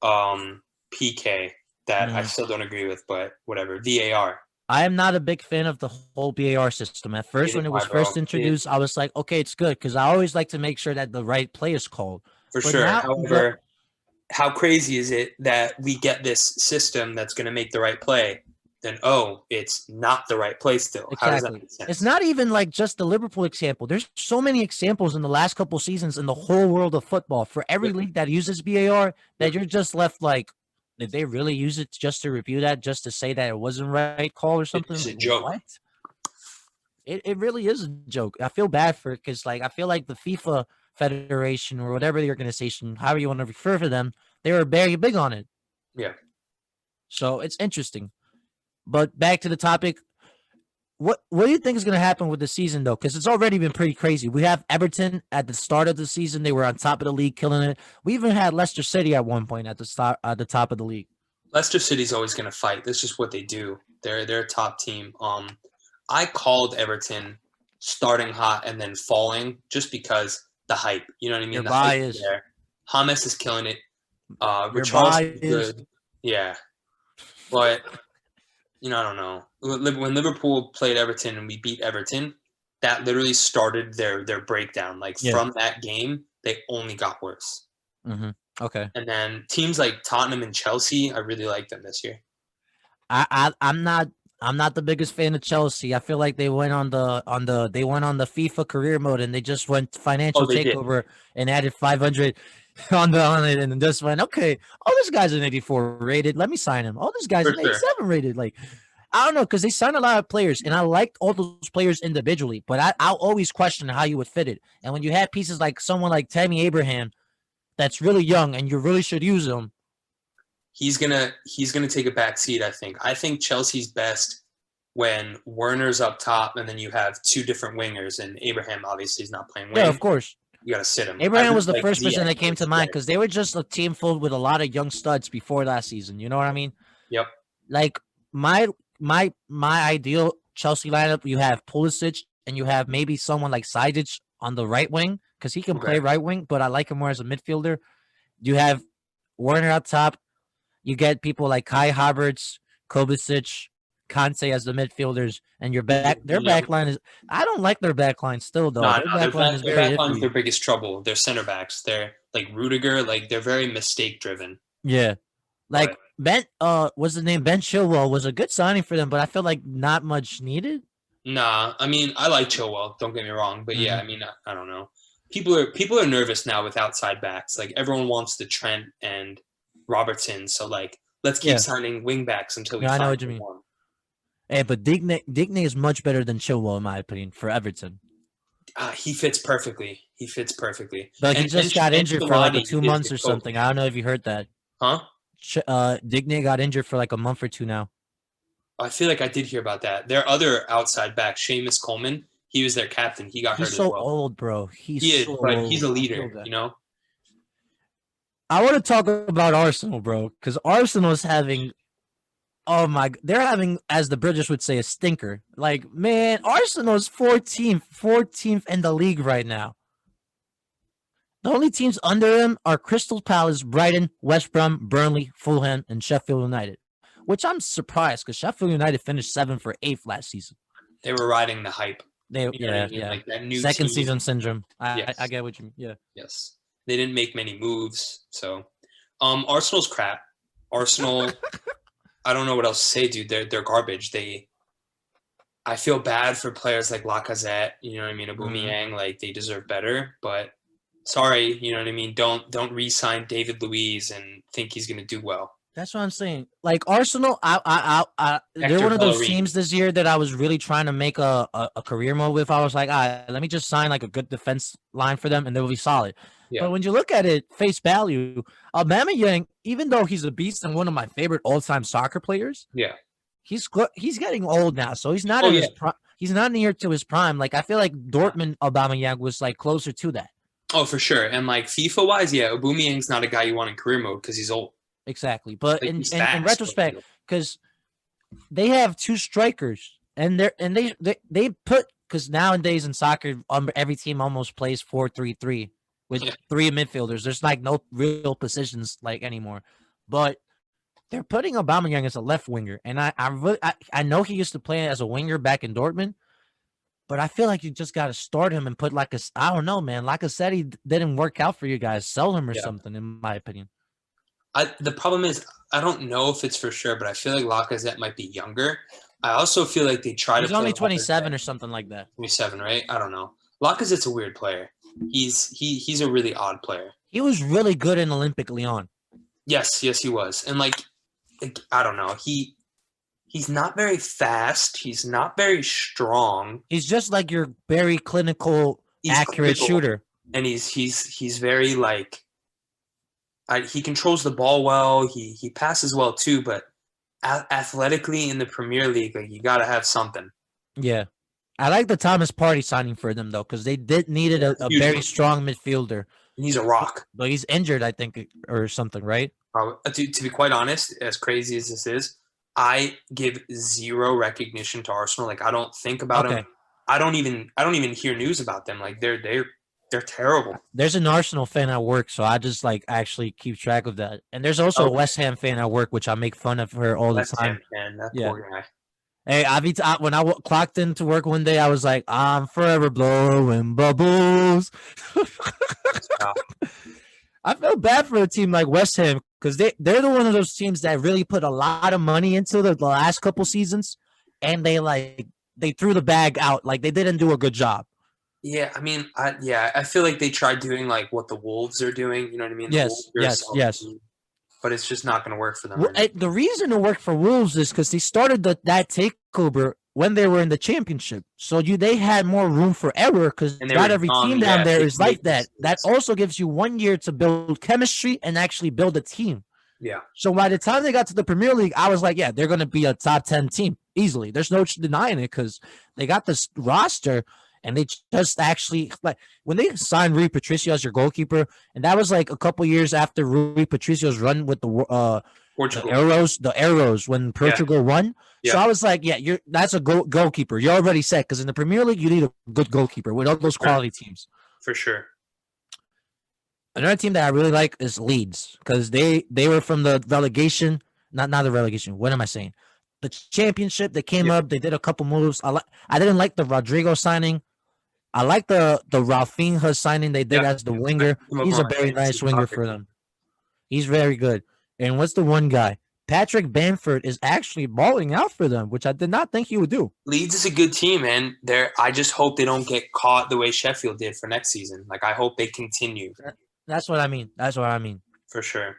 PK that I still don't agree with, but whatever. VAR. I am not a big fan of the whole VAR system. At first, when it was first introduced, I was like, okay, it's good, because I always like to make sure that the right play is called. For sure. However, how crazy is it that we get this system that's going to make the right play, then, it's not the right play still? Exactly. How does that make sense? It's not even like just the Liverpool example. There's so many examples in the last couple seasons in the whole world of football for every league that uses VAR that you're just left like, did they really use it just to review that, just to say that it wasn't right call or something? It's a joke. What? It really is a joke. I feel bad for it because, like, I feel like the FIFA Federation or whatever the organization, however you want to refer to them, they were very big on it. Yeah. So it's interesting. But back to the topic. What do you think is going to happen with the season, though? Because it's already been pretty crazy. We have Everton at the start of the season. They were on top of the league, killing it. We even had Leicester City at one point at the top of the league. Leicester City's always going to fight. That's just what they do. They're a top team. I called Everton starting hot and then falling just because the hype. You know what I mean? Your the bias. hype there. James is killing it. Richarlison's good. Yeah. But, I don't know. When Liverpool played Everton and we beat Everton, that literally started their breakdown. From that game, they only got worse. Mm-hmm. Okay. And then teams like Tottenham and Chelsea, I really like them this year. I'm not the biggest fan of Chelsea. I feel like they went on the FIFA career mode and they just went financial takeover and added 500 on it and just went, okay, this guy's an 84 rated. Let me sign him. This guy's an 87 rated. Like, I don't know, because they signed a lot of players and I liked all those players individually, but I'll always question how you would fit it. And when you have pieces like someone like Tammy Abraham that's really young and you really should use him, he's gonna take a back seat, I think. I think Chelsea's best when Werner's up top and then you have two different wingers, and Abraham obviously is not playing wing. Yeah, of course. You gotta sit him. Abraham was the first person that came to mind because they were just a team filled with a lot of young studs before last season. You know what I mean? Yep. Like my ideal Chelsea lineup, you have Pulisic and you have maybe someone like Sidic on the right wing because he can play right wing, but I like him more as a midfielder. You have Werner up top. You get people like Kai Havertz, Kovacic, Kante as the midfielders, and their back line is. I don't like their back line still though. Their back line is their biggest trouble. Their center backs, they're like Rudiger, they're very mistake driven. Yeah, what's the name? Ben Chilwell was a good signing for them, but I feel like not much needed. Nah, I mean I like Chilwell. Don't get me wrong, but yeah, I mean I don't know. People are nervous now with outside backs. Like everyone wants the Trent and Robertson, so let's keep signing wing backs until we find know what you mean. one. Hey, but Digne is much better than Chilwell in my opinion for Everton. He fits perfectly. But he just got injured for 2 months or something. I don't know if you heard that. Huh? Digne got injured for a month or two now. I feel like I did hear about that. Their other outside back, Seamus Coleman, he was their captain. He got hurt as well. He's so old, bro. He's a leader, I want to talk about Arsenal, bro, because Arsenal is having, they're having, as the British would say, a stinker. Man, Arsenal's 14th in the league right now. The only teams under him are Crystal Palace, Brighton, West Brom, Burnley, Fulham, and Sheffield United, which I'm surprised because Sheffield United finished 7th or 8th last season. They were riding the hype. Yeah. That new second team. Season syndrome. I get what you mean. Yeah. Yes. They didn't make many moves, so Arsenal's crap. Arsenal, I don't know what else to say, dude. They're garbage. I feel bad for players like Lacazette. You know what I mean? Aubameyang, they deserve better. But sorry, you know what I mean. Don't re-sign David Luiz and think he's gonna do well. That's what I'm saying. Arsenal, they're one of those teams this year that I was really trying to make a career mode with. I was like, let me just sign a good defense line for them and they'll be solid. Yeah. But when you look at it, face value, Aubameyang, even though he's a beast and one of my favorite all-time soccer players, he's getting old now, so he's not he's not near to his prime. Like I feel like Dortmund Aubameyang was like closer to that. Oh, for sure. And like FIFA wise, yeah, Aubameyang's not a guy you want in career mode because he's old. Exactly, but Like, in he's fast, retrospect, because they have two strikers, and they put because nowadays in soccer, every team almost plays 4-3-3 with three midfielders. There's like no real positions like anymore, but they're putting Aubameyang as a left winger, and I know he used to play as a winger back in Dortmund, but I feel like you just got to start him and put I don't know, man. Like I said, he didn't work out for you guys. Sell him or something, in my opinion. The problem is, I don't know if it's for sure, but I feel like Lacazette might be younger. I also feel like they try to. He's only 27 or something like that. 27, right? I don't know. Lacazette's a weird player. He's a really odd player. He was really good in Olympic Lyon. Yes, he was. And like I don't know. He's not very fast. He's not very strong. He's just like your very clinical, accurate shooter. And he's very like he controls the ball well. He passes well too, but athletically in the Premier League, like you got to have something. Yeah. I like the Thomas Partey signing for them though, because they needed a very strong midfielder. And he's a rock. But he's injured, I think, or something, right? To be quite honest, as crazy as this is, I give zero recognition to Arsenal. Like I don't think about them. I don't even hear news about them. Like they're terrible. There's an Arsenal fan at work, so I just like actually keep track of that. And there's also a West Ham fan at work, which I make fun of her all the time. That poor guy. Hey, when I clocked into work one day, I was like, I'm forever blowing bubbles. I feel bad for a team like West Ham because they're the one of those teams that really put a lot of money into the last couple seasons, and they threw the bag out. Like they didn't do a good job. Yeah, I mean, I feel like they tried doing like what the Wolves are doing. You know what I mean? Yes. But it's just not going to work for them. Well, the reason it worked for Wolves is because they started that takeover when they were in the championship. So they had more room for error because not every team down there is like that. That also gives you 1 year to build chemistry and actually build a team. Yeah. So by the time they got to the Premier League, I was like, yeah, they're going to be a top 10 team easily. There's no denying it because they got this roster. And they just actually, like, when they signed Rui Patricio as your goalkeeper, and that was like a couple years after Rui Patricio's run with the Arrows when Portugal won. Yeah. So I was like, yeah, that's a goalkeeper. You're already set because in the Premier League, you need a good goalkeeper with all those quality teams. For sure. Another team that I really like is Leeds because they were from the relegation, not the relegation. What am I saying? The championship. They came up. They did a couple moves. I didn't like the Rodrigo signing. I like the Rafinha signing they did as the winger. He's a very nice winger for them. He's very good. And what's the one guy? Patrick Bamford is actually balling out for them, which I did not think he would do. Leeds is a good team, man. I just hope they don't get caught the way Sheffield did for next season. Like, I hope they continue. That's what I mean. For sure.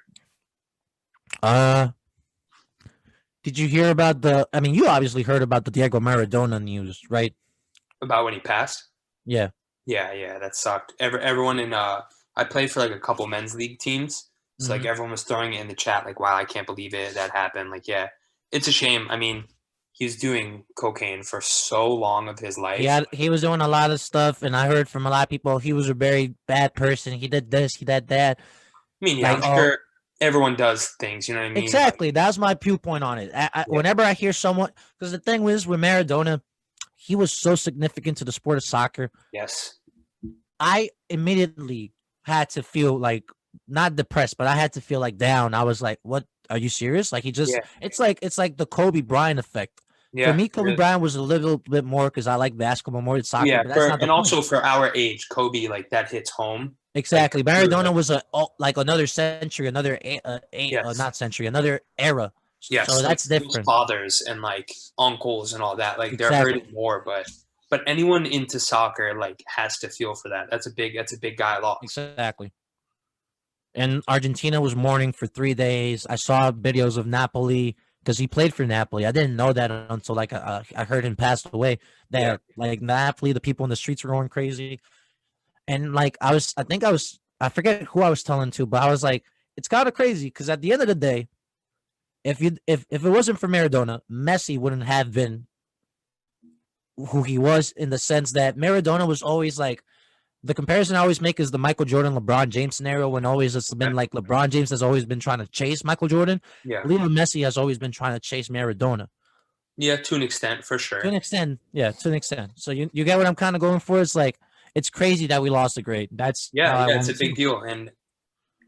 Did you hear about you obviously heard about the Diego Maradona news, right? About when he passed? Yeah. Yeah, that sucked. Everyone I played for like a couple men's league teams. So like everyone was throwing it in the chat like, wow, I can't believe it. That happened. Like, yeah, it's a shame. I mean, he was doing cocaine for so long of his life. Yeah, he was doing a lot of stuff. And I heard from a lot of people, he was a very bad person. He did this, he did that. I mean, yeah, like, I'm sure everyone does things. You know what I mean? Exactly. That's my viewpoint on it. Whenever I hear someone, because the thing was with Maradona, he was so significant to the sport of soccer. Yes. I immediately had to feel like not depressed, but I had to feel like down. I was like, "What? Are you serious?" Like he just, it's like the Kobe Bryant effect. Yeah, for me, Kobe Bryant was a little bit more because I like basketball more than soccer. Yeah, but that's not also for our age, Kobe like that hits home. Exactly. Like, Maradona was another century, another era. Yeah, so that's different. Fathers and like uncles and all that, like they're hurting more, but anyone into soccer like has to feel for that. That's a big guy loss. Exactly. And Argentina was mourning for 3 days. I saw videos of Napoli because he played for Napoli. I didn't know that until like I heard him passed away. That like Napoli, the people in the streets were going crazy, and like I forget who I was telling to, but I was like, it's kind of crazy because at the end of the day, if it wasn't for Maradona, Messi wouldn't have been who he was, in the sense that Maradona was always like, the comparison I always make is the Michael Jordan, LeBron James scenario, when always it's been like LeBron James has always been trying to chase Michael Jordan. Yeah. Lionel Messi has always been trying to chase Maradona. Yeah, to an extent, for sure. To an extent, yeah, to an extent. So you get what I'm kind of going for? It's like, it's crazy that we lost a great. That's it's a big deal, and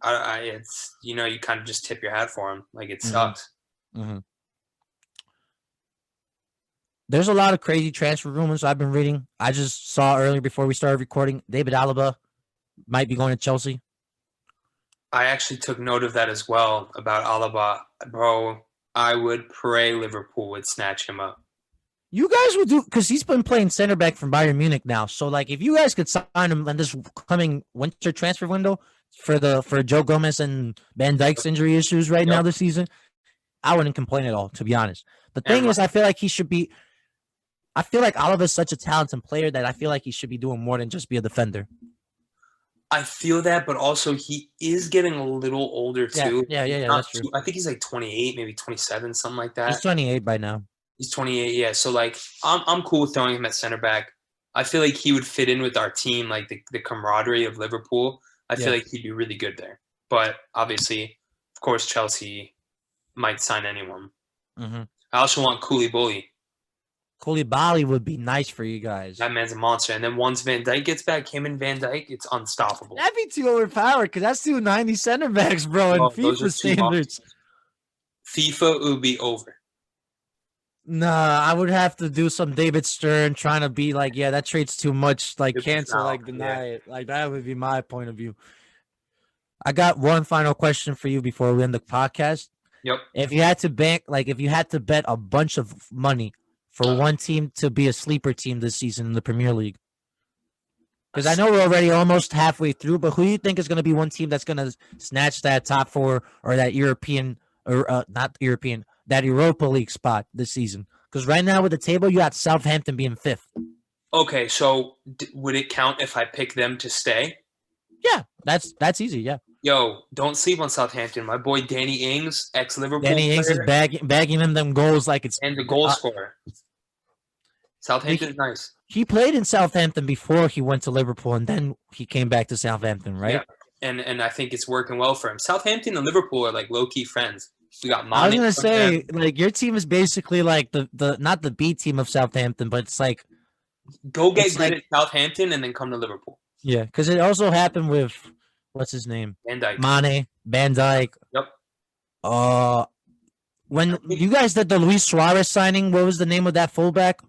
it's, you know, you kind of just tip your hat for him. Like, it sucks. Mm-hmm. There's a lot of crazy transfer rumors I've been reading. I just saw earlier before we started recording, David Alaba might be going to Chelsea. I actually took note of that as well about Alaba. Bro, I would pray Liverpool would snatch him up. You guys would do, because he's been playing center back from Bayern Munich now. So, like, if you guys could sign him in this coming winter transfer window for Joe Gomez and Van Dijk's injury issues now this season, I wouldn't complain at all, to be honest. The thing is, I feel like he should be. I feel like Oliver is such a talented player that I feel like he should be doing more than just be a defender. I feel that, but also he is getting a little older too. Yeah, that's true. I think he's like 28, maybe 27, something like that. He's 28 by now. He's 28, yeah. So, like, I'm cool with throwing him at center back. I feel like he would fit in with our team, like the camaraderie of Liverpool. I feel like he'd be really good there. But obviously, of course, Chelsea might sign anyone. Mm-hmm. I also want Koulibaly. Koulibaly would be nice for you guys. That man's a monster. And then once Van Dijk gets back, him and Van Dijk, it's unstoppable. That'd be too overpowered, because that's 290 center backs, bro, in FIFA standards. FIFA would be over. Nah, I would have to do some David Stern trying to be like, yeah, that trade's too much, like cancel, like deny it. Like, that would be my point of view. I got one final question for you before we end the podcast. Yep. If you had to bet a bunch of money for one team to be a sleeper team this season in the Premier League, because I know we're already almost halfway through, but who do you think is going to be one team that's going to snatch that top four or that European, or not European, that Europa League spot this season? Because right now with the table, you got Southampton being 5th. Okay, so would it count if I pick them to stay? Yeah, that's easy, yeah. Yo, don't sleep on Southampton. My boy Danny Ings, ex-Liverpool Danny Ings is bagging him them goals like it's... And the goal scorer. Southampton's nice. He played in Southampton before he went to Liverpool, and then he came back to Southampton, right? Yeah, and I think it's working well for him. Southampton and Liverpool are like low-key friends. We got Mane. I was going to say, like, your team is basically like the not the B team of Southampton, but it's like... Go get good at Southampton and then come to Liverpool. Yeah, because it also happened with, what's his name? Van Dijk. Mane, Van Dijk. Yep. When you guys did the Luis Suarez signing, what was the name of that fullback?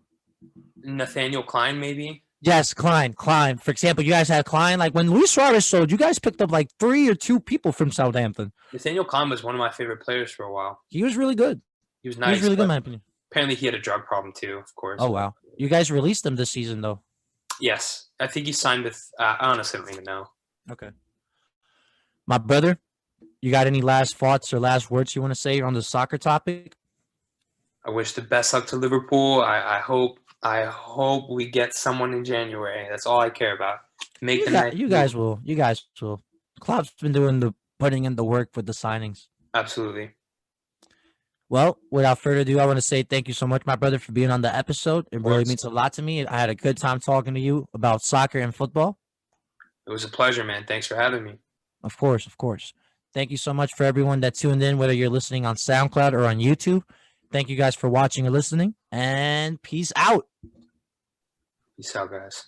Nathaniel Klein, maybe? Yes, Klein. For example, you guys had Klein. Like, when Luis Suarez sold, you guys picked up like 3 or 2 people from Southampton. Nathaniel Klein was one of my favorite players for a while. He was really good. He was nice. He was really good, in my opinion. Apparently, he had a drug problem too, of course. Oh, wow. You guys released him this season, though. Yes. I think he signed with I honestly don't even know. Okay. My brother, you got any last thoughts or last words you want to say on the soccer topic? I wish the best luck to Liverpool. I hope we get someone in January. That's all I care about. You guys will. Klopp's been putting in the work with the signings. Absolutely. Well, without further ado, I want to say thank you so much, my brother, for being on the episode. It really means a lot to me. I had a good time talking to you about soccer and football. It was a pleasure, man. Thanks for having me. Of course. Thank you so much for everyone that tuned in, whether you're listening on SoundCloud or on YouTube. Thank you guys for watching and listening, and peace out. Peace out, guys.